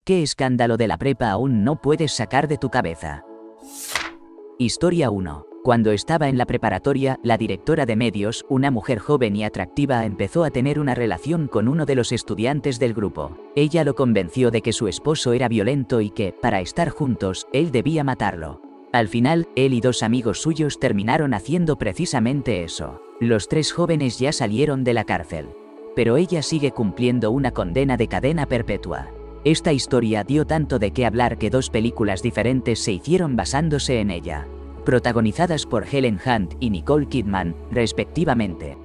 ¿Qué escándalo de la prepa aún no puedes sacar de tu cabeza? Historia 1. Cuando estaba en la preparatoria, la directora de medios, una mujer joven y atractiva, empezó a tener una relación con uno de los estudiantes del grupo. Ella lo convenció de que su esposo era violento y que, para estar juntos, él debía matarlo. Al final, él y dos amigos suyos terminaron haciendo precisamente eso. Los tres jóvenes ya salieron de la cárcel. Pero ella sigue cumpliendo una condena de cadena perpetua. Esta historia dio tanto de qué hablar que dos películas diferentes se hicieron basándose en ella, protagonizadas por Helen Hunt y Nicole Kidman, respectivamente.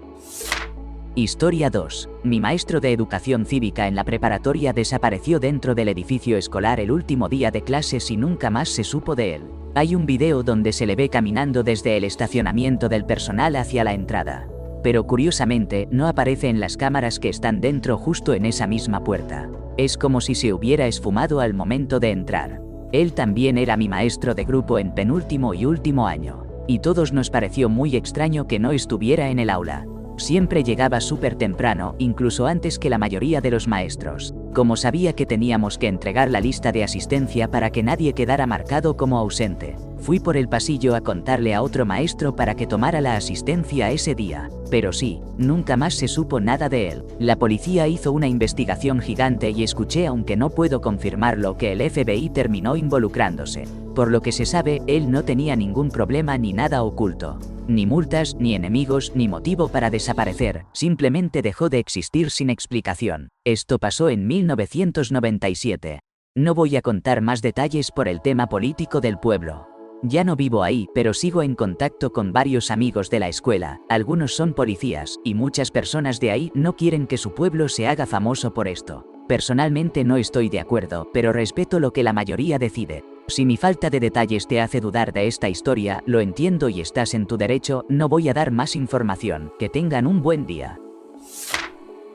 Historia 2. Mi maestro de educación cívica en la preparatoria desapareció dentro del edificio escolar el último día de clases y nunca más se supo de él. Hay un video donde se le ve caminando desde el estacionamiento del personal hacia la entrada. Pero curiosamente, no aparece en las cámaras que están dentro justo en esa misma puerta. Es como si se hubiera esfumado al momento de entrar. Él también era mi maestro de grupo en penúltimo y último año. Y todos nos pareció muy extraño que no estuviera en el aula. Siempre llegaba súper temprano, incluso antes que la mayoría de los maestros. Como sabía que teníamos que entregar la lista de asistencia para que nadie quedara marcado como ausente, fui por el pasillo a contarle a otro maestro para que tomara la asistencia ese día. Pero sí, nunca más se supo nada de él. La policía hizo una investigación gigante y escuché, aunque no puedo confirmarlo, que el FBI terminó involucrándose. Por lo que se sabe, él no tenía ningún problema ni nada oculto. Ni multas, ni enemigos, ni motivo para desaparecer, simplemente dejó de existir sin explicación. Esto pasó en 1997. No voy a contar más detalles por el tema político del pueblo. Ya no vivo ahí, pero sigo en contacto con varios amigos de la escuela, algunos son policías, y muchas personas de ahí no quieren que su pueblo se haga famoso por esto. Personalmente no estoy de acuerdo, pero respeto lo que la mayoría decide. Si mi falta de detalles te hace dudar de esta historia, lo entiendo y estás en tu derecho, no voy a dar más información. Que tengan un buen día.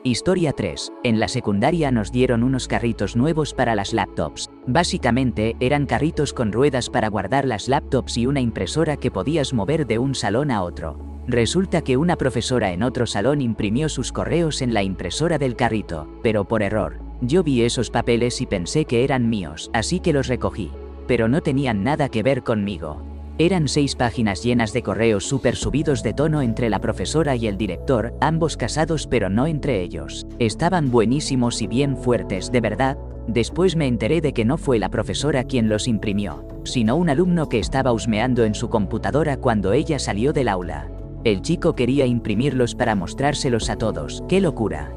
Historia 3. En la secundaria nos dieron unos carritos nuevos para las laptops. Básicamente, eran carritos con ruedas para guardar las laptops y una impresora que podías mover de un salón a otro. Resulta que una profesora en otro salón imprimió sus correos en la impresora del carrito, pero por error. Yo vi esos papeles y pensé que eran míos, así que los recogí. Pero no tenían nada que ver conmigo. Eran 6 páginas llenas de correos súper subidos de tono entre la profesora y el director, ambos casados pero no entre ellos. Estaban buenísimos y bien fuertes, de verdad. Después me enteré de que no fue la profesora quien los imprimió, sino un alumno que estaba husmeando en su computadora cuando ella salió del aula. El chico quería imprimirlos para mostrárselos a todos. ¡Qué locura!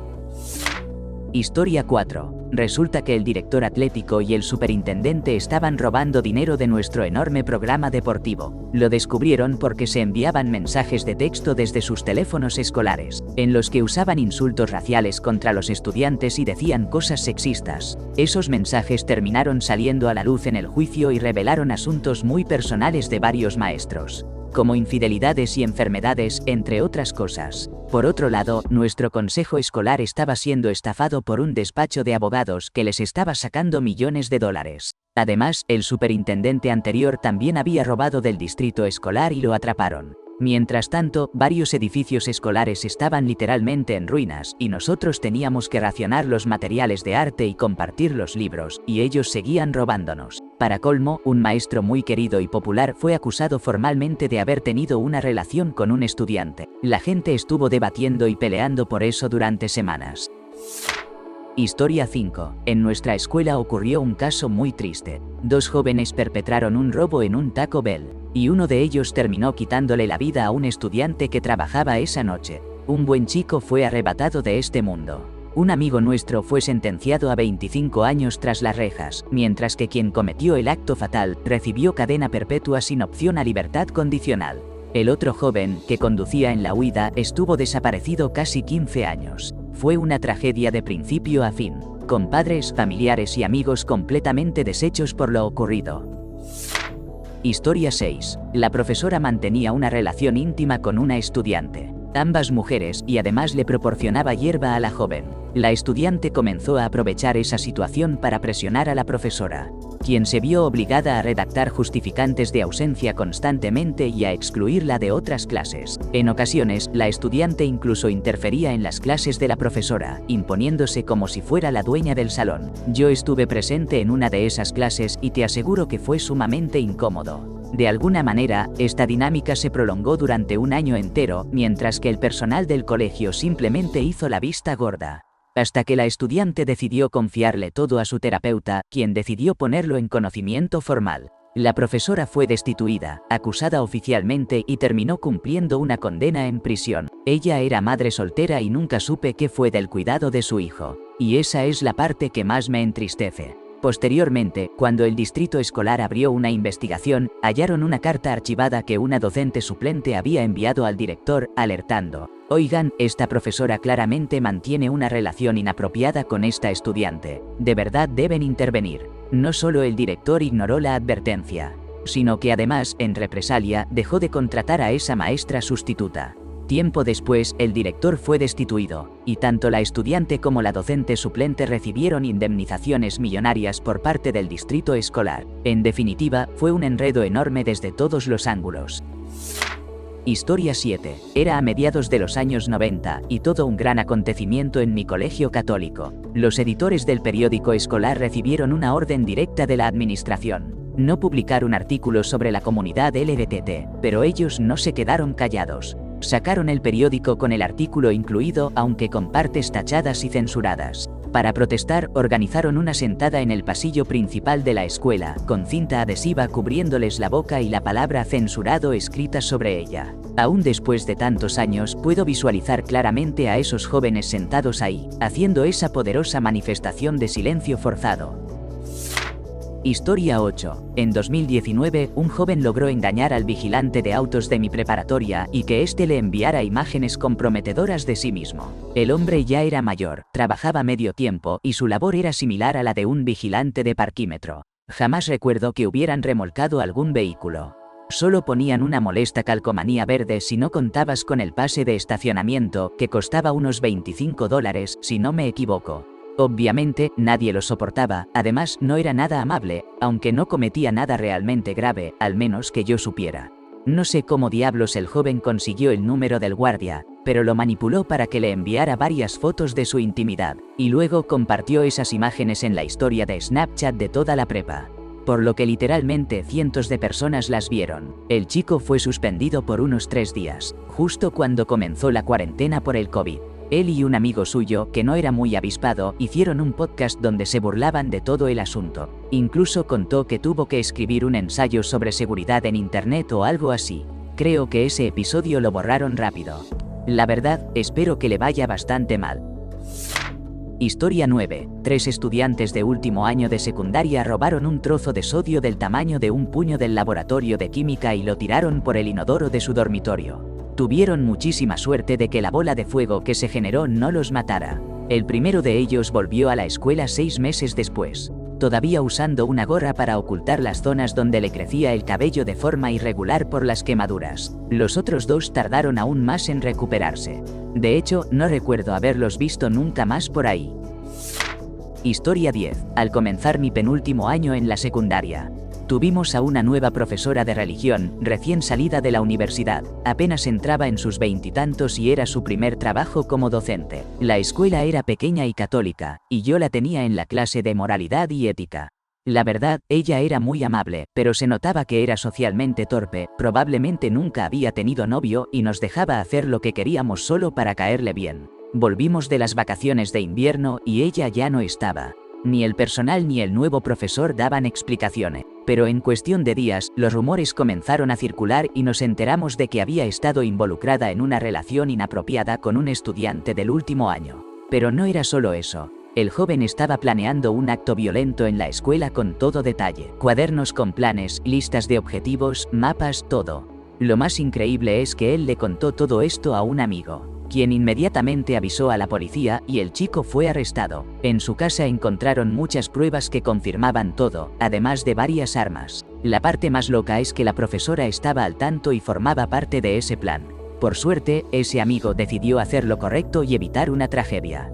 Historia 4. Resulta que el director atlético y el superintendente estaban robando dinero de nuestro enorme programa deportivo. Lo descubrieron porque se enviaban mensajes de texto desde sus teléfonos escolares, en los que usaban insultos raciales contra los estudiantes y decían cosas sexistas. Esos mensajes terminaron saliendo a la luz en el juicio y revelaron asuntos muy personales de varios maestros, como infidelidades y enfermedades, entre otras cosas. Por otro lado, nuestro consejo escolar estaba siendo estafado por un despacho de abogados que les estaba sacando millones de dólares. Además, el superintendente anterior también había robado del distrito escolar y lo atraparon. Mientras tanto, varios edificios escolares estaban literalmente en ruinas, y nosotros teníamos que racionar los materiales de arte y compartir los libros, y ellos seguían robándonos. Para colmo, un maestro muy querido y popular fue acusado formalmente de haber tenido una relación con un estudiante. La gente estuvo debatiendo y peleando por eso durante semanas. Historia 5. En nuestra escuela ocurrió un caso muy triste. 2 jóvenes perpetraron un robo en un Taco Bell, y uno de ellos terminó quitándole la vida a un estudiante que trabajaba esa noche. Un buen chico fue arrebatado de este mundo. Un amigo nuestro fue sentenciado a 25 años tras las rejas, mientras que quien cometió el acto fatal recibió cadena perpetua sin opción a libertad condicional. El otro joven, que conducía en la huida, estuvo desaparecido casi 15 años. Fue una tragedia de principio a fin, con padres, familiares y amigos completamente deshechos por lo ocurrido. Historia 6. La profesora mantenía una relación íntima con una estudiante. ambas mujeres, y además le proporcionaba hierba a la joven. La estudiante comenzó a aprovechar esa situación para presionar a la profesora, quien se vio obligada a redactar justificantes de ausencia constantemente y a excluirla de otras clases. En ocasiones, la estudiante incluso interfería en las clases de la profesora, imponiéndose como si fuera la dueña del salón. Yo estuve presente en una de esas clases y te aseguro que fue sumamente incómodo. De alguna manera, esta dinámica se prolongó durante un año entero, mientras que el personal del colegio simplemente hizo la vista gorda. Hasta que la estudiante decidió confiarle todo a su terapeuta, quien decidió ponerlo en conocimiento formal. La profesora fue destituida, acusada oficialmente y terminó cumpliendo una condena en prisión. Ella era madre soltera y nunca supe qué fue del cuidado de su hijo. Y esa es la parte que más me entristece. Posteriormente, cuando el distrito escolar abrió una investigación, hallaron una carta archivada que una docente suplente había enviado al director, alertando: «Oigan, esta profesora claramente mantiene una relación inapropiada con esta estudiante. De verdad deben intervenir». No solo el director ignoró la advertencia, sino que además, en represalia, dejó de contratar a esa maestra sustituta. Tiempo después, el director fue destituido, y tanto la estudiante como la docente suplente recibieron indemnizaciones millonarias por parte del distrito escolar. En definitiva, fue un enredo enorme desde todos los ángulos. Historia 7. Era a mediados de los años 90, y todo un gran acontecimiento en mi colegio católico. Los editores del periódico escolar recibieron una orden directa de la administración: no publicar un artículo sobre la comunidad LGBT, pero ellos no se quedaron callados. Sacaron el periódico con el artículo incluido, aunque con partes tachadas y censuradas. Para protestar, organizaron una sentada en el pasillo principal de la escuela, con cinta adhesiva cubriéndoles la boca y la palabra censurado escrita sobre ella. Aún después de tantos años, puedo visualizar claramente a esos jóvenes sentados ahí, haciendo esa poderosa manifestación de silencio forzado. Historia 8. En 2019, un joven logró engañar al vigilante de autos de mi preparatoria y que éste le enviara imágenes comprometedoras de sí mismo. El hombre ya era mayor, trabajaba medio tiempo y su labor era similar a la de un vigilante de parquímetro. Jamás recuerdo que hubieran remolcado algún vehículo. Solo ponían una molesta calcomanía verde si no contabas con el pase de estacionamiento, que costaba unos $25, si no me equivoco. Obviamente, nadie lo soportaba, además no era nada amable, aunque no cometía nada realmente grave, al menos que yo supiera. No sé cómo diablos el joven consiguió el número del guardia, pero lo manipuló para que le enviara varias fotos de su intimidad, y luego compartió esas imágenes en la historia de Snapchat de toda la prepa. Por lo que literalmente cientos de personas las vieron. El chico fue suspendido por unos 3 días, justo cuando comenzó la cuarentena por el COVID. Él y un amigo suyo, que no era muy avispado, hicieron un podcast donde se burlaban de todo el asunto. Incluso contó que tuvo que escribir un ensayo sobre seguridad en internet o algo así. Creo que ese episodio lo borraron rápido. La verdad, espero que le vaya bastante mal. Historia 9. 3 estudiantes de último año de secundaria robaron un trozo de sodio del tamaño de un puño del laboratorio de química y lo tiraron por el inodoro de su dormitorio. Tuvieron muchísima suerte de que la bola de fuego que se generó no los matara. El primero de ellos volvió a la escuela 6 meses después, todavía usando una gorra para ocultar las zonas donde le crecía el cabello de forma irregular por las quemaduras. Los otros 2 tardaron aún más en recuperarse. De hecho, no recuerdo haberlos visto nunca más por ahí. Historia 10. Al comenzar mi penúltimo año en la secundaria, tuvimos a una nueva profesora de religión, recién salida de la universidad. Apenas entraba en sus 20 y tantos y era su primer trabajo como docente. La escuela era pequeña y católica, y yo la tenía en la clase de moralidad y ética. La verdad, ella era muy amable, pero se notaba que era socialmente torpe, probablemente nunca había tenido novio y nos dejaba hacer lo que queríamos solo para caerle bien. Volvimos de las vacaciones de invierno y ella ya no estaba. Ni el personal ni el nuevo profesor daban explicaciones. Pero en cuestión de días, los rumores comenzaron a circular y nos enteramos de que había estado involucrada en una relación inapropiada con un estudiante del último año. Pero no era solo eso. El joven estaba planeando un acto violento en la escuela con todo detalle. Cuadernos con planes, listas de objetivos, mapas, todo. Lo más increíble es que él le contó todo esto a un amigo, quien inmediatamente avisó a la policía y el chico fue arrestado. En su casa encontraron muchas pruebas que confirmaban todo, además de varias armas. La parte más loca es que la profesora estaba al tanto y formaba parte de ese plan. Por suerte, ese amigo decidió hacer lo correcto y evitar una tragedia.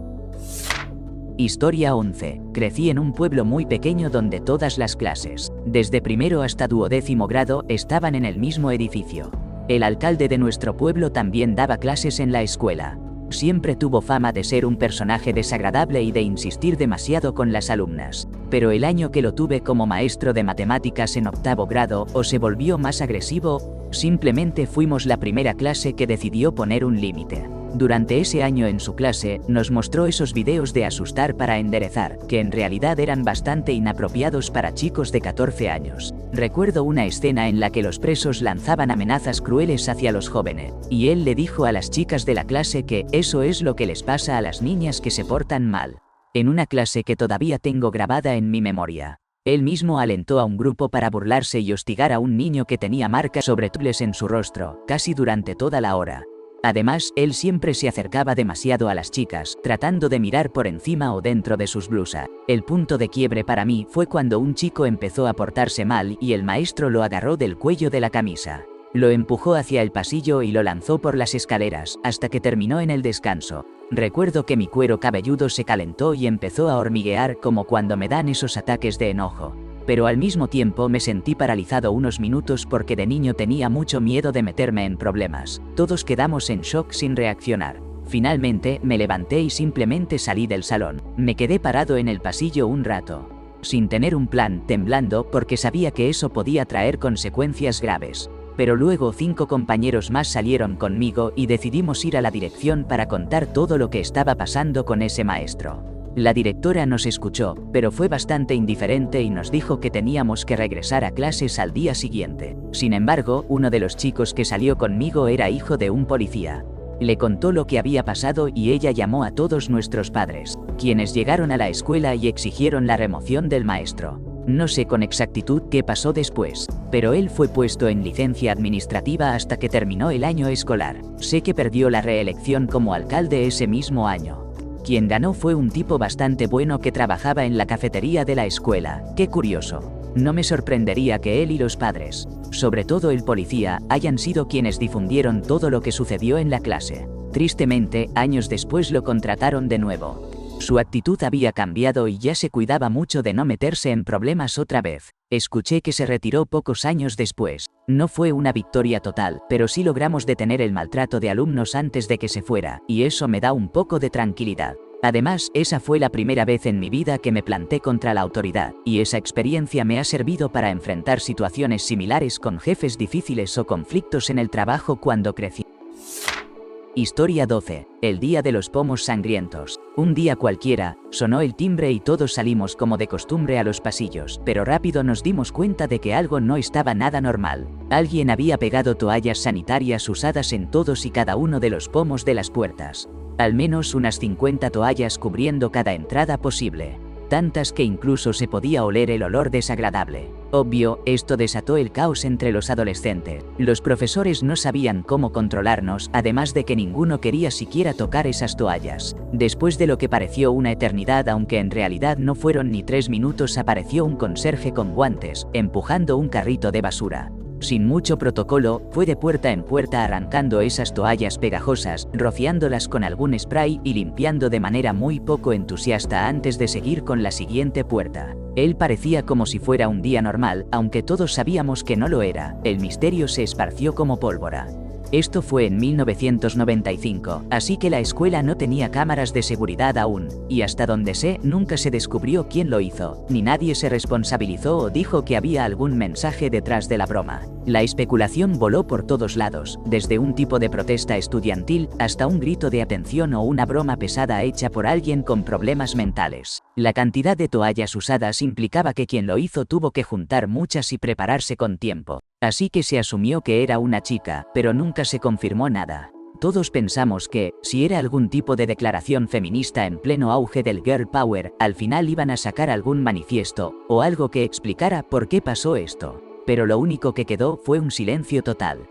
Historia 11. Crecí en un pueblo muy pequeño donde todas las clases, desde primero hasta 12º grado, estaban en el mismo edificio. El alcalde de nuestro pueblo también daba clases en la escuela. Siempre tuvo fama de ser un personaje desagradable y de insistir demasiado con las alumnas. Pero el año que lo tuve como maestro de matemáticas en 8º grado, o se volvió más agresivo, simplemente fuimos la primera clase que decidió poner un límite. Durante ese año en su clase, nos mostró esos videos de asustar para enderezar, que en realidad eran bastante inapropiados para chicos de 14 años. Recuerdo una escena en la que los presos lanzaban amenazas crueles hacia los jóvenes, y él le dijo a las chicas de la clase que eso es lo que les pasa a las niñas que se portan mal. En una clase que todavía tengo grabada en mi memoria. Él mismo alentó a un grupo para burlarse y hostigar a un niño que tenía marcas sobre tules en su rostro, casi durante toda la hora. Además, él siempre se acercaba demasiado a las chicas, tratando de mirar por encima o dentro de sus blusas. El punto de quiebre para mí fue cuando un chico empezó a portarse mal y el maestro lo agarró del cuello de la camisa. Lo empujó hacia el pasillo y lo lanzó por las escaleras, hasta que terminó en el descanso. Recuerdo que mi cuero cabelludo se calentó y empezó a hormiguear como cuando me dan esos ataques de enojo. Pero al mismo tiempo me sentí paralizado unos minutos porque de niño tenía mucho miedo de meterme en problemas. Todos quedamos en shock sin reaccionar. Finalmente, me levanté y simplemente salí del salón. Me quedé parado en el pasillo un rato, sin tener un plan, temblando porque sabía que eso podía traer consecuencias graves. Pero luego 5 compañeros más salieron conmigo y decidimos ir a la dirección para contar todo lo que estaba pasando con ese maestro. La directora nos escuchó, pero fue bastante indiferente y nos dijo que teníamos que regresar a clases al día siguiente. Sin embargo, uno de los chicos que salió conmigo era hijo de un policía. Le contó lo que había pasado y ella llamó a todos nuestros padres, quienes llegaron a la escuela y exigieron la remoción del maestro. No sé con exactitud qué pasó después, pero él fue puesto en licencia administrativa hasta que terminó el año escolar. Sé que perdió la reelección como alcalde ese mismo año. Quien ganó fue un tipo bastante bueno que trabajaba en la cafetería de la escuela. Qué curioso. No me sorprendería que él y los padres, sobre todo el policía, hayan sido quienes difundieron todo lo que sucedió en la clase. Tristemente, años después lo contrataron de nuevo. Su actitud había cambiado y ya se cuidaba mucho de no meterse en problemas otra vez. Escuché que se retiró pocos años después. No fue una victoria total, pero sí logramos detener el maltrato de alumnos antes de que se fuera, y eso me da un poco de tranquilidad. Además, esa fue la primera vez en mi vida que me planté contra la autoridad, y esa experiencia me ha servido para enfrentar situaciones similares con jefes difíciles o conflictos en el trabajo cuando crecí. Historia 12. El día de los pomos sangrientos. Un día cualquiera, sonó el timbre y todos salimos como de costumbre a los pasillos, pero rápido nos dimos cuenta de que algo no estaba nada normal. Alguien había pegado toallas sanitarias usadas en todos y cada uno de los pomos de las puertas. Al menos unas 50 toallas cubriendo cada entrada posible. Tantas que incluso se podía oler el olor desagradable. Obvio, esto desató el caos entre los adolescentes. Los profesores no sabían cómo controlarnos, además de que ninguno quería siquiera tocar esas toallas. Después de lo que pareció una eternidad, aunque en realidad no fueron ni 3 minutos, apareció un conserje con guantes, empujando un carrito de basura. Sin mucho protocolo, fue de puerta en puerta arrancando esas toallas pegajosas, rociándolas con algún spray y limpiando de manera muy poco entusiasta antes de seguir con la siguiente puerta. Él parecía como si fuera un día normal, aunque todos sabíamos que no lo era. El misterio se esparció como pólvora. Esto fue en 1995, así que la escuela no tenía cámaras de seguridad aún, y hasta donde sé, nunca se descubrió quién lo hizo, ni nadie se responsabilizó o dijo que había algún mensaje detrás de la broma. La especulación voló por todos lados, desde un tipo de protesta estudiantil hasta un grito de atención o una broma pesada hecha por alguien con problemas mentales. La cantidad de toallas usadas implicaba que quien lo hizo tuvo que juntar muchas y prepararse con tiempo. Así que se asumió que era una chica, pero nunca se confirmó nada. Todos pensamos que, si era algún tipo de declaración feminista en pleno auge del Girl Power, al final iban a sacar algún manifiesto, o algo que explicara por qué pasó esto. Pero lo único que quedó fue un silencio total.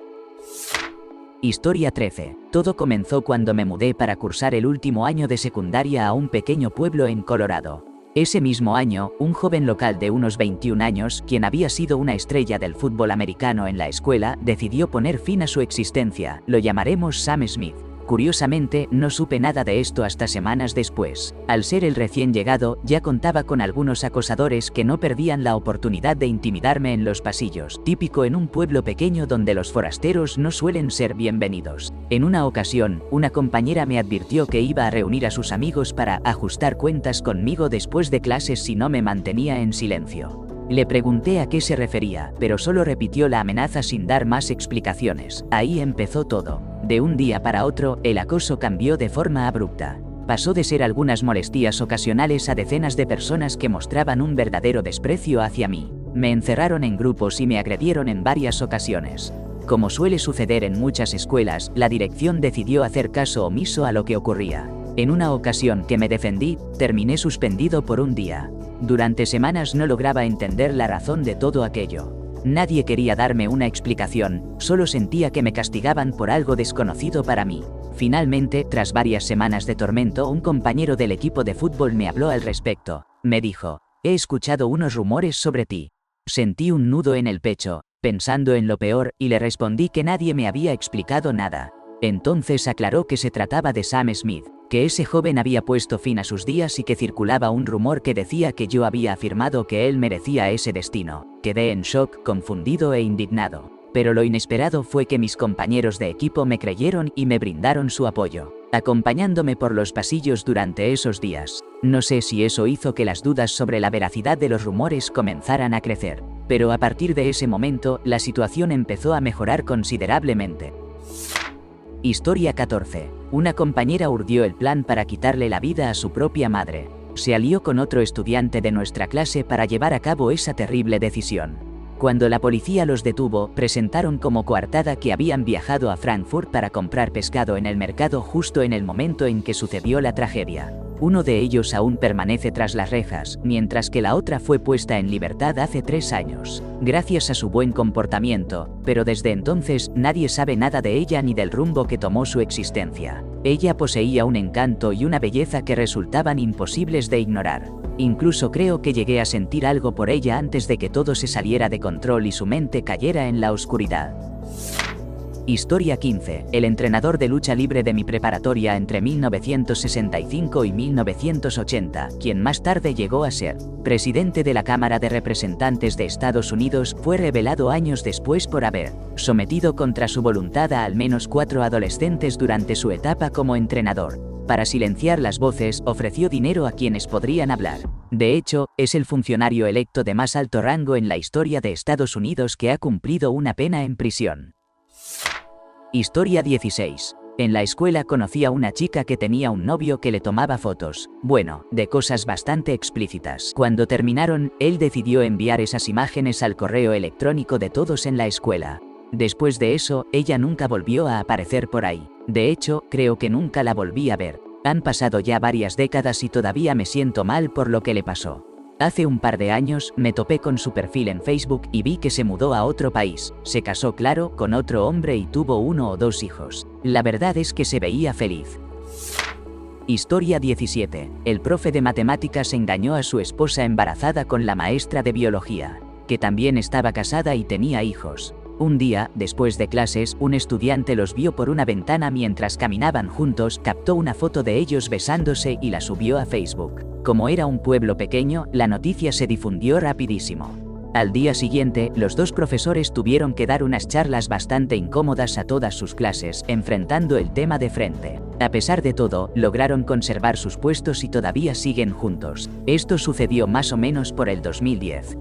Historia 13. Todo comenzó cuando me mudé para cursar el último año de secundaria a un pequeño pueblo en Colorado. Ese mismo año, un joven local de unos 21 años, quien había sido una estrella del fútbol americano en la escuela, decidió poner fin a su existencia. Lo llamaremos Sam Smith. Curiosamente, no supe nada de esto hasta semanas después. Al ser el recién llegado, ya contaba con algunos acosadores que no perdían la oportunidad de intimidarme en los pasillos, típico en un pueblo pequeño donde los forasteros no suelen ser bienvenidos. En una ocasión, una compañera me advirtió que iba a reunir a sus amigos para ajustar cuentas conmigo después de clases si no me mantenía en silencio. Le pregunté a qué se refería, pero solo repitió la amenaza sin dar más explicaciones. Ahí empezó todo. De un día para otro, el acoso cambió de forma abrupta. Pasó de ser algunas molestias ocasionales a decenas de personas que mostraban un verdadero desprecio hacia mí. Me encerraron en grupos y me agredieron en varias ocasiones. Como suele suceder en muchas escuelas, la dirección decidió hacer caso omiso a lo que ocurría. En una ocasión que me defendí, terminé suspendido por un día. Durante semanas no lograba entender la razón de todo aquello. Nadie quería darme una explicación, solo sentía que me castigaban por algo desconocido para mí. Finalmente, tras varias semanas de tormento, un compañero del equipo de fútbol me habló al respecto. Me dijo: «He escuchado unos rumores sobre ti». Sentí un nudo en el pecho, pensando en lo peor, y le respondí que nadie me había explicado nada. Entonces aclaró que se trataba de Sam Smith, que ese joven había puesto fin a sus días y que circulaba un rumor que decía que yo había afirmado que él merecía ese destino. Quedé en shock, confundido e indignado. Pero lo inesperado fue que mis compañeros de equipo me creyeron y me brindaron su apoyo, acompañándome por los pasillos durante esos días. No sé si eso hizo que las dudas sobre la veracidad de los rumores comenzaran a crecer, pero a partir de ese momento, la situación empezó a mejorar considerablemente. Historia 14. Una compañera urdió el plan para quitarle la vida a su propia madre. Se alió con otro estudiante de nuestra clase para llevar a cabo esa terrible decisión. Cuando la policía los detuvo, presentaron como coartada que habían viajado a Frankfurt para comprar pescado en el mercado justo en el momento en que sucedió la tragedia. Uno de ellos aún permanece tras las rejas, mientras que la otra fue puesta en libertad hace 3 años, gracias a su buen comportamiento, pero desde entonces nadie sabe nada de ella ni del rumbo que tomó su existencia. Ella poseía un encanto y una belleza que resultaban imposibles de ignorar. Incluso creo que llegué a sentir algo por ella antes de que todo se saliera de control y su mente cayera en la oscuridad. Historia 15. El entrenador de lucha libre de mi preparatoria entre 1965 y 1980, quien más tarde llegó a ser presidente de la Cámara de Representantes de Estados Unidos, fue revelado años después por haber sometido contra su voluntad a al menos 4 adolescentes durante su etapa como entrenador. Para silenciar las voces, ofreció dinero a quienes podrían hablar. De hecho, es el funcionario electo de más alto rango en la historia de Estados Unidos que ha cumplido una pena en prisión. Historia 16. En la escuela conocí a una chica que tenía un novio que le tomaba fotos, bueno, de cosas bastante explícitas. Cuando terminaron, él decidió enviar esas imágenes al correo electrónico de todos en la escuela. Después de eso, ella nunca volvió a aparecer por ahí. De hecho, creo que nunca la volví a ver. Han pasado ya varias décadas y todavía me siento mal por lo que le pasó. Hace un par de años, me topé con su perfil en Facebook y vi que se mudó a otro país, se casó claro, con otro hombre y tuvo 1 o 2 hijos. La verdad es que se veía feliz. Historia 17. El profe de matemáticas engañó a su esposa embarazada con la maestra de biología, que también estaba casada y tenía hijos. Un día, después de clases, un estudiante los vio por una ventana mientras caminaban juntos, captó una foto de ellos besándose y la subió a Facebook. Como era un pueblo pequeño, la noticia se difundió rapidísimo. Al día siguiente, los 2 profesores tuvieron que dar unas charlas bastante incómodas a todas sus clases, enfrentando el tema de frente. A pesar de todo, lograron conservar sus puestos y todavía siguen juntos. Esto sucedió más o menos por el 2010.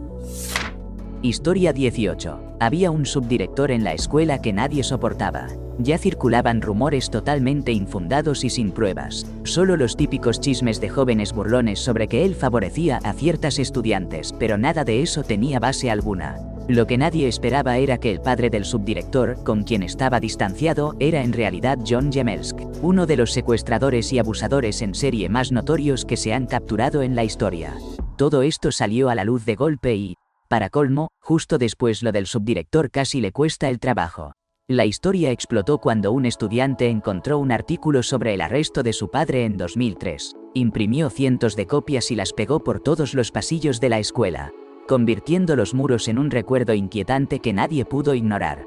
Historia 18. Había un subdirector en la escuela que nadie soportaba. Ya circulaban rumores totalmente infundados y sin pruebas. Solo los típicos chismes de jóvenes burlones sobre que él favorecía a ciertas estudiantes, pero nada de eso tenía base alguna. Lo que nadie esperaba era que el padre del subdirector, con quien estaba distanciado, era en realidad John Jemelsk, uno de los secuestradores y abusadores en serie más notorios que se han capturado en la historia. Todo esto salió a la luz de golpe y, para colmo, justo después lo del subdirector casi le cuesta el trabajo. La historia explotó cuando un estudiante encontró un artículo sobre el arresto de su padre en 2003. Imprimió cientos de copias y las pegó por todos los pasillos de la escuela, convirtiendo los muros en un recuerdo inquietante que nadie pudo ignorar.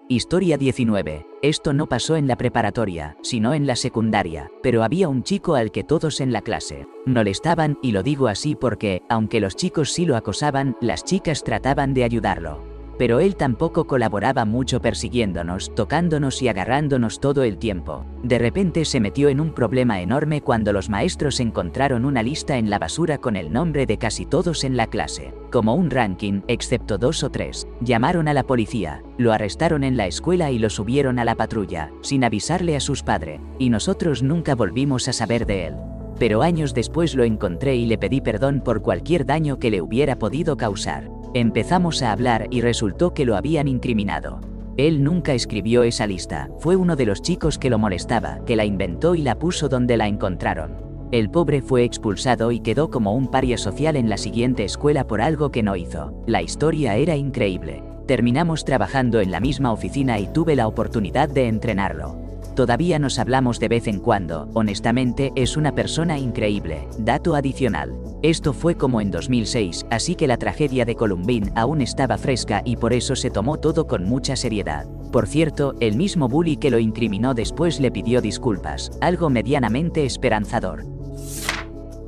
Historia 19. Esto no pasó en la preparatoria, sino en la secundaria, pero había un chico al que todos en la clase molestaban, y lo digo así porque, aunque los chicos sí lo acosaban, las chicas trataban de ayudarlo. Pero él tampoco colaboraba mucho, persiguiéndonos, tocándonos y agarrándonos todo el tiempo. De repente se metió en un problema enorme cuando los maestros encontraron una lista en la basura con el nombre de casi todos en la clase, como un ranking, excepto 2 o 3. Llamaron a la policía, lo arrestaron en la escuela y lo subieron a la patrulla, sin avisarle a sus padres, y nosotros nunca volvimos a saber de él. Pero años después lo encontré y le pedí perdón por cualquier daño que le hubiera podido causar. Empezamos a hablar y resultó que lo habían incriminado. Él nunca escribió esa lista, fue uno de los chicos que lo molestaba, que la inventó y la puso donde la encontraron. El pobre fue expulsado y quedó como un paria social en la siguiente escuela por algo que no hizo. La historia era increíble. Terminamos trabajando en la misma oficina y tuve la oportunidad de entrenarlo. Todavía nos hablamos de vez en cuando, honestamente es una persona increíble. Dato adicional. Esto fue como en 2006, así que la tragedia de Columbine aún estaba fresca y por eso se tomó todo con mucha seriedad. Por cierto, el mismo bully que lo incriminó después le pidió disculpas, algo medianamente esperanzador.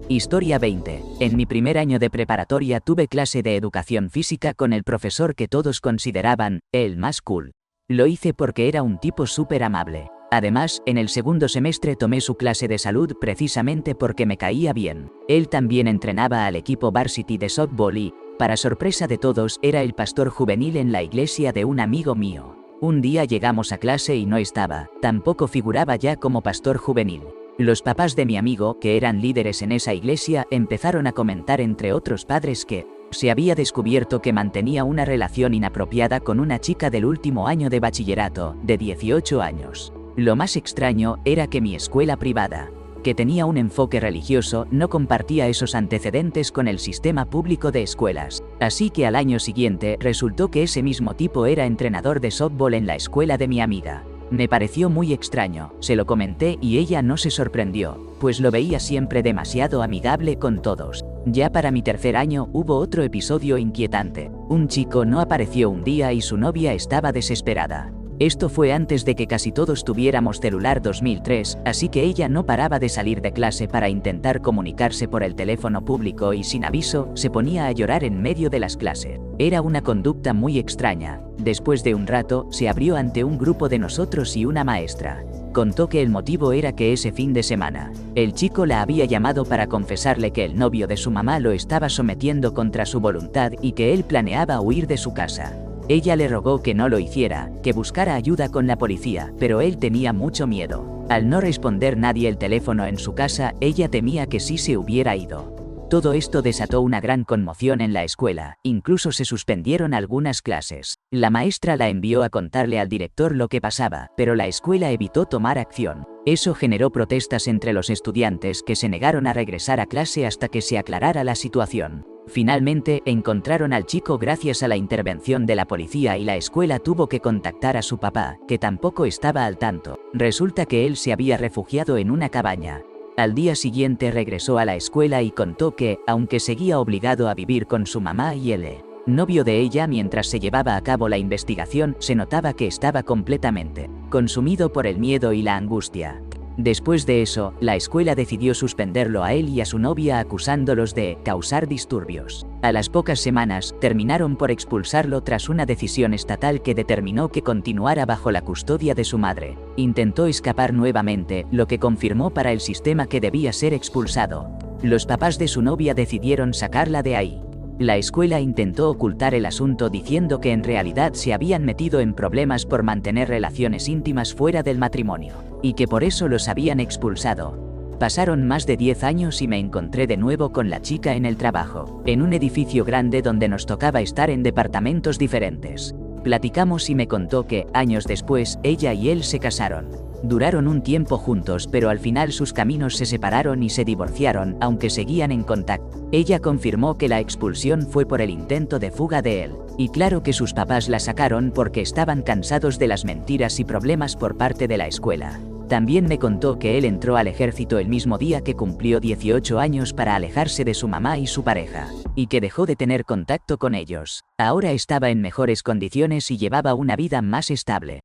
Historia 20. En mi primer año de preparatoria tuve clase de educación física con el profesor que todos consideraban el más cool. Lo hice porque era un tipo súper amable. Además, en el segundo semestre tomé su clase de salud precisamente porque me caía bien. Él también entrenaba al equipo varsity de softball y, para sorpresa de todos, era el pastor juvenil en la iglesia de un amigo mío. Un día llegamos a clase y no estaba, tampoco figuraba ya como pastor juvenil. Los papás de mi amigo, que eran líderes en esa iglesia, empezaron a comentar entre otros padres que se había descubierto que mantenía una relación inapropiada con una chica del último año de bachillerato, de 18 años. Lo más extraño era que mi escuela privada, que tenía un enfoque religioso, no compartía esos antecedentes con el sistema público de escuelas. Así que al año siguiente resultó que ese mismo tipo era entrenador de softball en la escuela de mi amiga. Me pareció muy extraño, se lo comenté y ella no se sorprendió, pues lo veía siempre demasiado amigable con todos. Ya para mi tercer año hubo otro episodio inquietante. Un chico no apareció un día y su novia estaba desesperada. Esto fue antes de que casi todos tuviéramos celular 2003, así que ella no paraba de salir de clase para intentar comunicarse por el teléfono público y sin aviso, se ponía a llorar en medio de las clases. Era una conducta muy extraña. Después de un rato, se abrió ante un grupo de nosotros y una maestra. Contó que el motivo era que ese fin de semana, el chico la había llamado para confesarle que el novio de su mamá lo estaba sometiendo contra su voluntad y que él planeaba huir de su casa. Ella le rogó que no lo hiciera, que buscara ayuda con la policía, pero él tenía mucho miedo. Al no responder nadie el teléfono en su casa, ella temía que sí se hubiera ido. Todo esto desató una gran conmoción en la escuela, incluso se suspendieron algunas clases. La maestra la envió a contarle al director lo que pasaba, pero la escuela evitó tomar acción. Eso generó protestas entre los estudiantes que se negaron a regresar a clase hasta que se aclarara la situación. Finalmente, encontraron al chico gracias a la intervención de la policía y la escuela tuvo que contactar a su papá, que tampoco estaba al tanto. Resulta que él se había refugiado en una cabaña. Al día siguiente regresó a la escuela y contó que, aunque seguía obligado a vivir con su mamá y el novio de ella mientras se llevaba a cabo la investigación, se notaba que estaba completamente consumido por el miedo y la angustia. Después de eso, la escuela decidió suspenderlo a él y a su novia acusándolos de causar disturbios. A las pocas semanas, terminaron por expulsarlo tras una decisión estatal que determinó que continuara bajo la custodia de su madre. Intentó escapar nuevamente, lo que confirmó para el sistema que debía ser expulsado. Los papás de su novia decidieron sacarla de ahí. La escuela intentó ocultar el asunto diciendo que en realidad se habían metido en problemas por mantener relaciones íntimas fuera del matrimonio, y que por eso los habían expulsado. Pasaron más de 10 años y me encontré de nuevo con la chica en el trabajo, en un edificio grande donde nos tocaba estar en departamentos diferentes. Platicamos y me contó que, años después, ella y él se casaron. Duraron un tiempo juntos, pero al final sus caminos se separaron y se divorciaron, aunque seguían en contacto. Ella confirmó que la expulsión fue por el intento de fuga de él, Y claro que sus papás la sacaron porque estaban cansados de las mentiras y problemas por parte de la escuela. También me contó que él entró al ejército el mismo día que cumplió 18 años para alejarse de su mamá y su pareja, y que dejó de tener contacto con ellos. Ahora estaba en mejores condiciones y llevaba una vida más estable.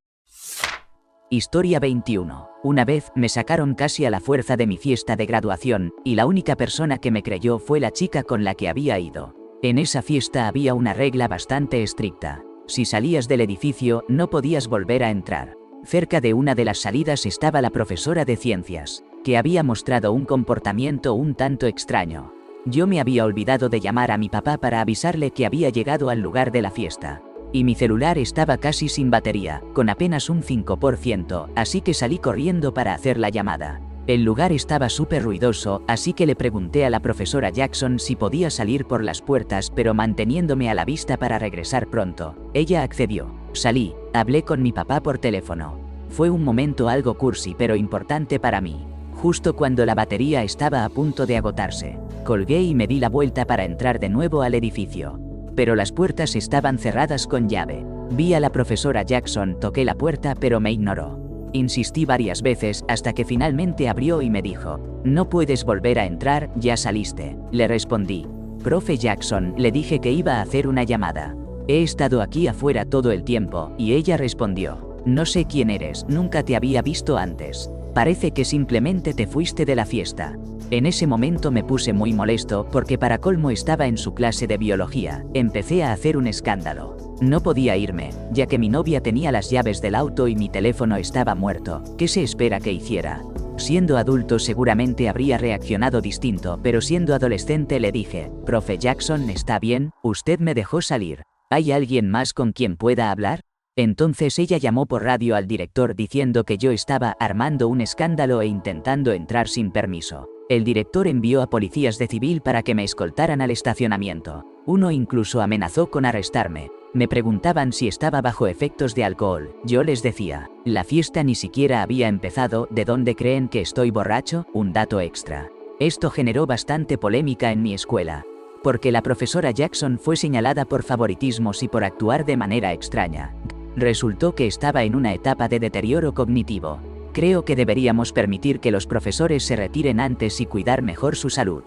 Historia 21. Una vez me sacaron casi a la fuerza de mi fiesta de graduación, y la única persona que me creyó fue la chica con la que había ido. En esa fiesta había una regla bastante estricta. Si salías del edificio, no podías volver a entrar. Cerca de una de las salidas estaba la profesora de ciencias, que había mostrado un comportamiento un tanto extraño. Yo me había olvidado de llamar a mi papá para avisarle que había llegado al lugar de la fiesta. Y mi celular estaba casi sin batería, con apenas un 5%, así que salí corriendo para hacer la llamada. El lugar estaba súper ruidoso, así que le pregunté a la profesora Jackson si podía salir por las puertas pero manteniéndome a la vista para regresar pronto. Ella accedió. Salí, hablé con mi papá por teléfono. Fue un momento algo cursi pero importante para mí. Justo cuando la batería estaba a punto de agotarse, colgué y me di la vuelta para entrar de nuevo al edificio. Pero las puertas estaban cerradas con llave. Vi a la profesora Jackson, toqué la puerta pero me ignoró. Insistí varias veces hasta que finalmente abrió y me dijo: "No puedes volver a entrar, ya saliste". Le respondí: "Profe Jackson", le dije que iba a hacer una llamada. "He estado aquí afuera todo el tiempo", y ella respondió: "No sé quién eres, nunca te había visto antes. Parece que simplemente te fuiste de la fiesta". En ese momento me puse muy molesto porque para colmo estaba en su clase de biología. Empecé a hacer un escándalo. No podía irme, ya que mi novia tenía las llaves del auto y mi teléfono estaba muerto. ¿Qué se espera que hiciera? Siendo adulto seguramente habría reaccionado distinto, pero siendo adolescente le dije: "Profe Jackson, ¿está bien? Usted me dejó salir. ¿Hay alguien más con quien pueda hablar?". Entonces ella llamó por radio al director diciendo que yo estaba armando un escándalo e intentando entrar sin permiso. El director envió a policías de civil para que me escoltaran al estacionamiento. Uno incluso amenazó con arrestarme. Me preguntaban si estaba bajo efectos de alcohol. Yo les decía: "La fiesta ni siquiera había empezado, ¿de dónde creen que estoy borracho?". Un dato extra. Esto generó bastante polémica en mi escuela, porque la profesora Jackson fue señalada por favoritismos y por actuar de manera extraña. Resultó que estaba en una etapa de deterioro cognitivo. Creo que deberíamos permitir que los profesores se retiren antes y cuidar mejor su salud.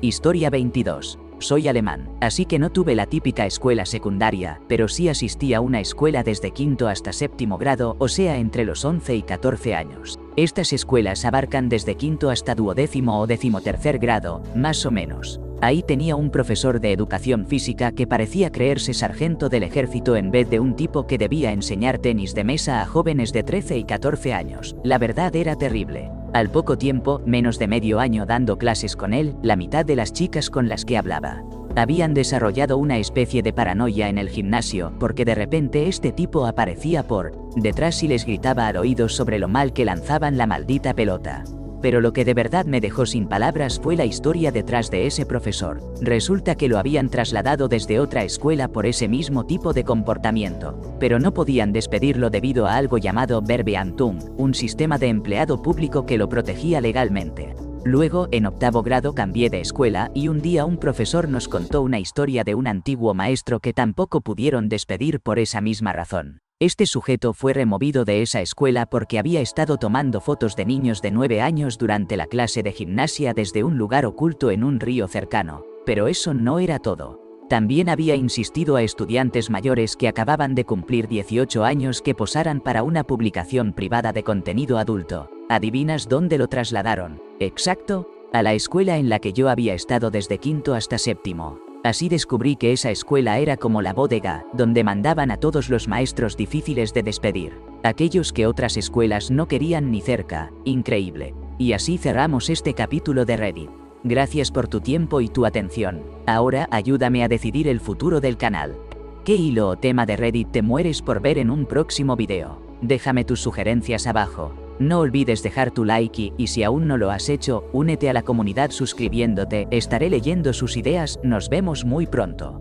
Historia 22. Soy alemán, así que no tuve la típica escuela secundaria, pero sí asistí a una escuela desde quinto hasta séptimo grado, o sea entre los 11 y 14 años. Estas escuelas abarcan desde quinto hasta duodécimo o decimotercer grado, más o menos. Ahí tenía un profesor de educación física que parecía creerse sargento del ejército en vez de un tipo que debía enseñar tenis de mesa a jóvenes de 13 y 14 años. La verdad era terrible. Al poco tiempo, menos de medio año dando clases con él, la mitad de las chicas con las que hablaba habían desarrollado una especie de paranoia en el gimnasio, porque de repente este tipo aparecía por detrás y les gritaba al oído sobre lo mal que lanzaban la maldita pelota. Pero lo que de verdad me dejó sin palabras fue la historia detrás de ese profesor. Resulta que lo habían trasladado desde otra escuela por ese mismo tipo de comportamiento, pero no podían despedirlo debido a algo llamado Verbeamtung, un sistema de empleado público que lo protegía legalmente. Luego, en octavo grado cambié de escuela y un día un profesor nos contó una historia de un antiguo maestro que tampoco pudieron despedir por esa misma razón. Este sujeto fue removido de esa escuela porque había estado tomando fotos de niños de 9 años durante la clase de gimnasia desde un lugar oculto en un río cercano. Pero eso no era todo. También había insistido a estudiantes mayores que acababan de cumplir 18 años que posaran para una publicación privada de contenido adulto. ¿Adivinas dónde lo trasladaron? Exacto, a la escuela en la que yo había estado desde quinto hasta séptimo. Así descubrí que esa escuela era como la bodega, donde mandaban a todos los maestros difíciles de despedir, aquellos que otras escuelas no querían ni cerca. Increíble. Y así cerramos este capítulo de Reddit. Gracias por tu tiempo y tu atención. Ahora ayúdame a decidir el futuro del canal. ¿Qué hilo o tema de Reddit te mueres por ver en un próximo video? Déjame tus sugerencias abajo. No olvides dejar tu like y si aún no lo has hecho, únete a la comunidad suscribiéndote. Estaré leyendo sus ideas. Nos vemos muy pronto.